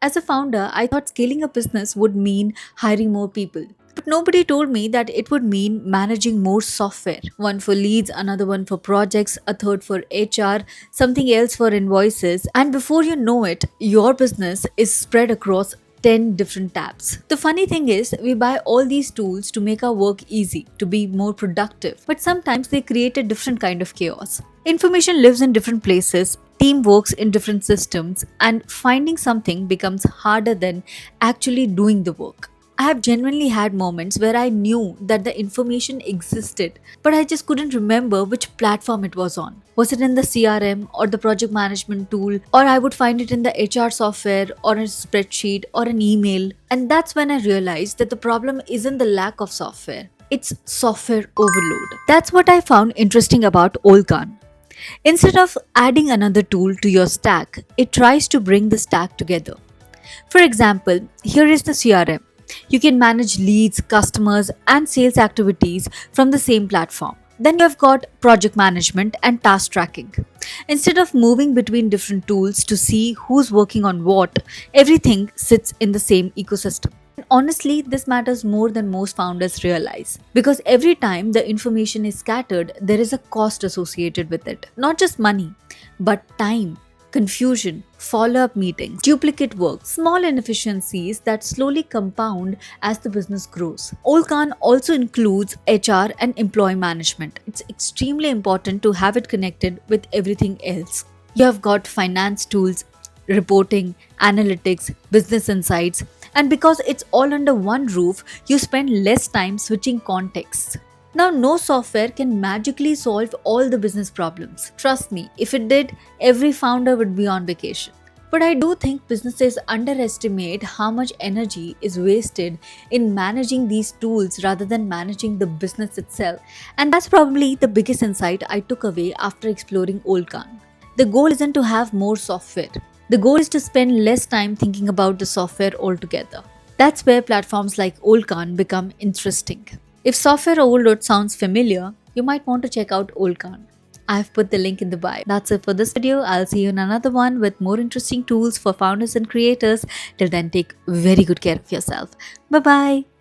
As a founder, I thought scaling a business would mean hiring more people. But nobody told me that it would mean managing more software. One for leads, another one for projects, a third for HR, something else for invoices. And before you know it, your business is spread across 10 different tabs. The funny thing is, we buy all these tools to make our work easy, to be more productive, but sometimes they create a different kind of chaos. Information lives in different places, team works in different systems, and finding something becomes harder than actually doing the work. I have genuinely had moments where I knew that the information existed, but I just couldn't remember which platform it was on. Was it in the CRM or the project management tool, or I would find it in the HR software or a spreadsheet or an email? And that's when I realized that the problem isn't the lack of software, it's software overload. That's what I found interesting about Olkan. Instead of adding another tool to your stack, it tries to bring the stack together. For example, here is the CRM. You can manage leads, customers, and sales activities from the same platform. Then you have got project management and task tracking. Instead of moving between different tools to see who's working on what, everything sits in the same ecosystem. And honestly, this matters more than most founders realize because every time the information is scattered, there is a cost associated with it. Not just money, but time, confusion, follow up meetings, duplicate work, small inefficiencies that slowly compound as the business grows. Olkan also includes HR and employee management. It's extremely important to have it connected with everything else. You have got finance tools, reporting, analytics, business insights, and because it's all under one roof, you spend less time switching contexts. Now, no software can magically solve all the business problems. Trust me, if it did, every founder would be on vacation. But I do think businesses underestimate how much energy is wasted in managing these tools rather than managing the business itself. And that's probably the biggest insight I took away after exploring Olkan. The goal isn't to have more software. The goal is to spend less time thinking about the software altogether. That's where platforms like Olkan become interesting. If software overload sounds familiar, you might want to check out Olkan. I've put the link in the bio. That's it for this video. I'll see you in another one with more interesting tools for founders and creators. Till then, take very good care of yourself. Bye bye.